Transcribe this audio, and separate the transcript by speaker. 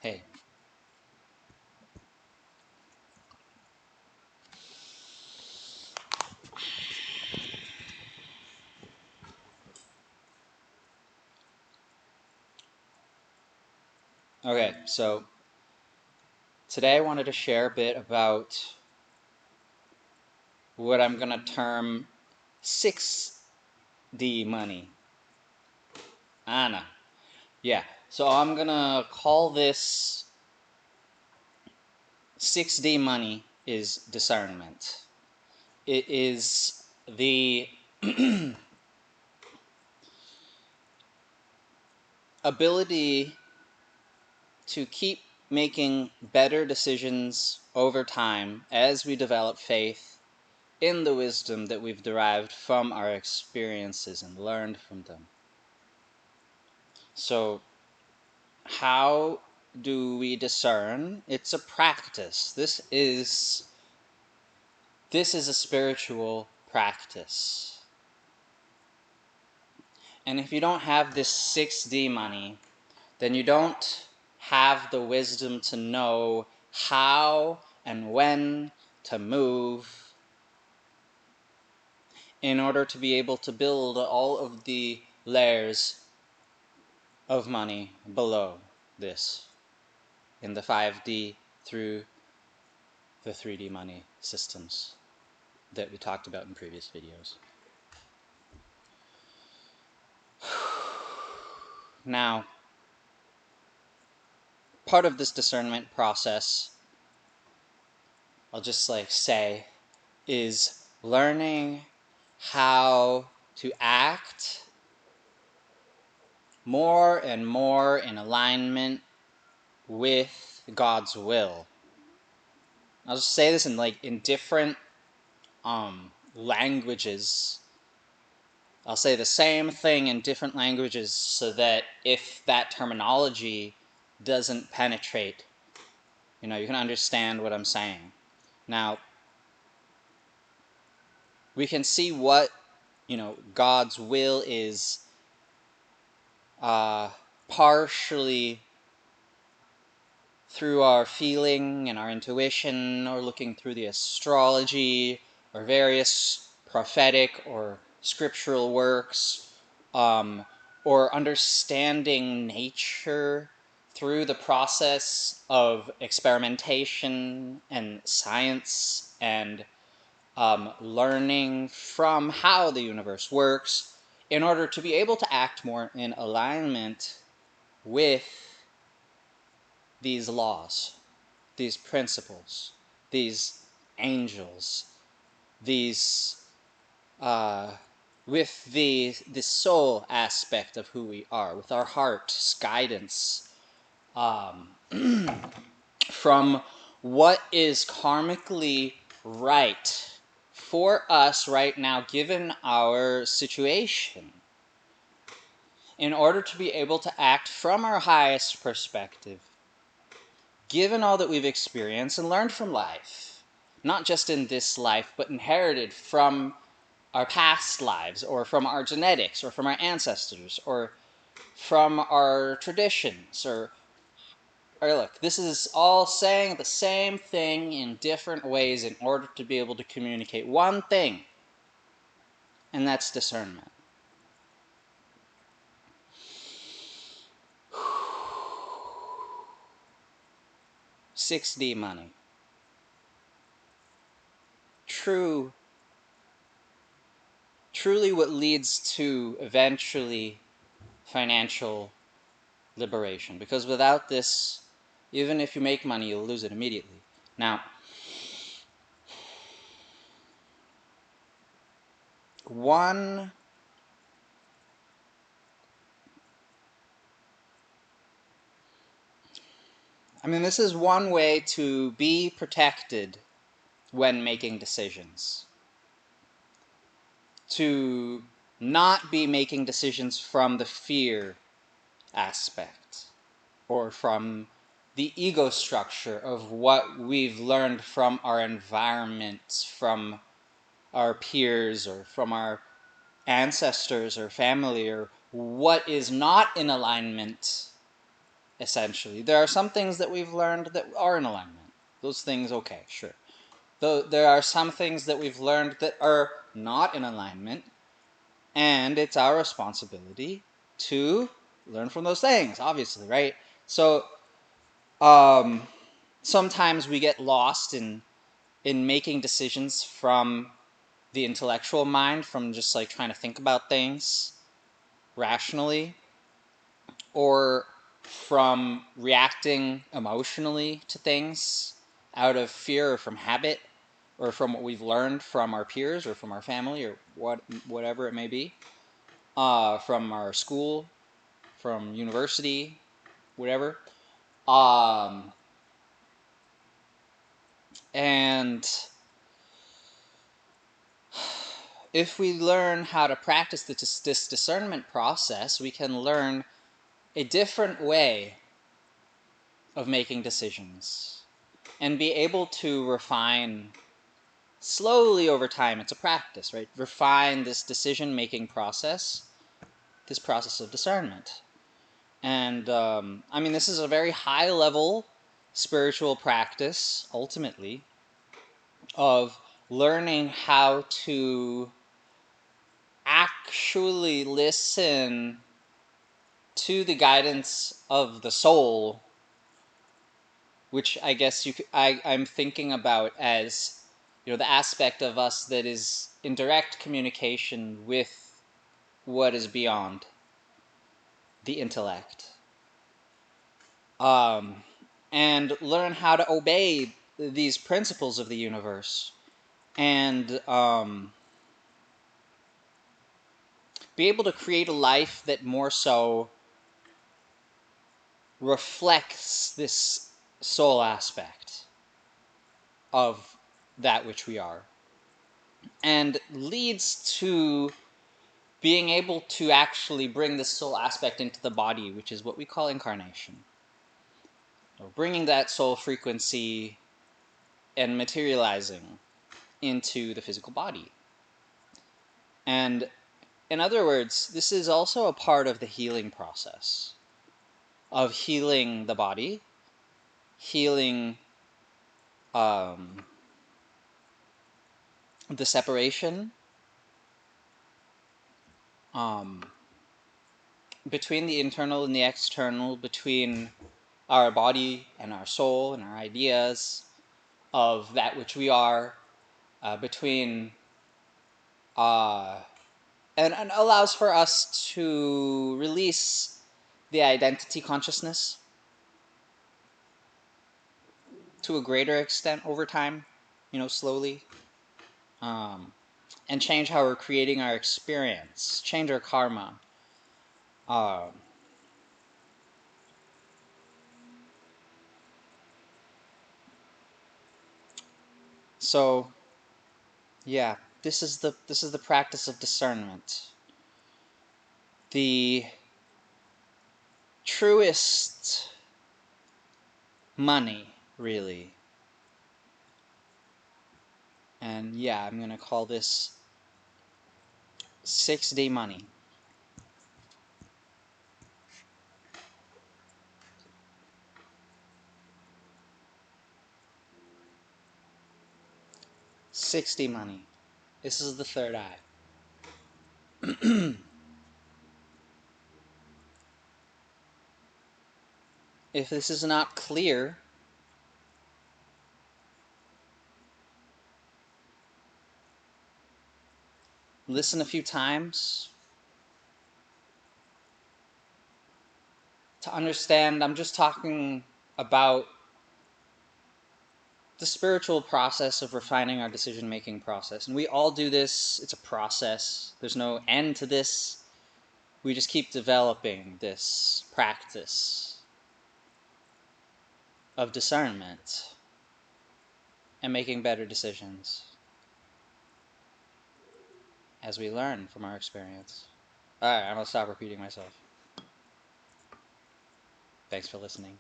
Speaker 1: Hey. Okay, so today I wanted to share a bit about what I'm going to term 6D money. Anna. Yeah, so I'm going to call this 6D money is discernment. It is the ability to keep making better decisions over time as we develop faith in the wisdom that we've derived from our experiences and learned from them. So, how do we discern? It's a practice. This is a spiritual practice. And if you don't have this 6D money, then you don't have the wisdom to know how and when to move in order to be able to build all of the layers of money below this in the 5D through the 3D money systems that we talked about in previous videos. Now, part of this discernment process, I'll just say, is learning how to act more and more in alignment with God's will. I'll just say this in different languages. I'll say the same thing in different languages so that if that terminology doesn't penetrate, you can understand what I'm saying. Now, we can see what, God's will is partially through our feeling and our intuition, or looking through the astrology, or various prophetic or scriptural works, or understanding nature through the process of experimentation and science and learning from how the universe works in order to be able to act more in alignment with these laws, these principles, these angels, these with the soul aspect of who we are, with our heart's guidance from what is karmically right for us right now, given our situation, in order to be able to act from our highest perspective, given all that we've experienced and learned from life, not just in this life, but inherited from our past lives, or from our genetics, or from our ancestors, or from our traditions, or look, this is all saying the same thing in different ways in order to be able to communicate one thing, and that's discernment. $6D money. Truly what leads to eventually financial liberation. Because without this, even if you make money, you'll lose it immediately. Now, this is one way to be protected when making decisions. To not be making decisions from the fear aspect, or from the ego structure of what we've learned from our environment, from our peers, or from our ancestors or family, or what is not in alignment essentially. There are some things that we've learned that are in alignment. Those things, okay, sure. Though there are some things that we've learned that are not in alignment, and it's our responsibility to learn from those things, obviously, right? So sometimes we get lost in making decisions from the intellectual mind, from just like trying to think about things rationally, or from reacting emotionally to things out of fear or from habit, or from what we've learned from our peers or from our family or whatever it may be, from our school, from university, whatever. And if we learn how to practice this discernment process, we can learn a different way of making decisions and be able to refine slowly over time. It's a practice, right? Refine this decision-making process, this process of discernment. And I mean, this is a very high-level spiritual practice, ultimately, of learning how to actually listen to the guidance of the soul, which I guess I'm thinking about as, the aspect of us that is in direct communication with what is beyond the intellect. And learn how to obey these principles of the universe, and be able to create a life that more so reflects this soul aspect of that which we are, and leads to being able to actually bring the soul aspect into the body, which is what we call incarnation. Or bringing that soul frequency and materializing into the physical body. And in other words, this is also a part of the healing process of healing the body, healing the separation between the internal and the external, between our body and our soul and our ideas of that which we are, between and allows for us to release the identity consciousness to a greater extent over time, slowly, and change how we're creating our experience, change our karma. So yeah, this is the practice of discernment. The truest money, really. And yeah, I'm gonna call this 6D money. 6D money. This is the third eye. If this is not clear, listen a few times to understand. I'm just talking about the spiritual process of refining our decision-making process. And we all do this. It's a process. There's no end to this. We just keep developing this practice of discernment and making better decisions as we learn from our experience. Alright, I'm going to stop repeating myself. Thanks for listening.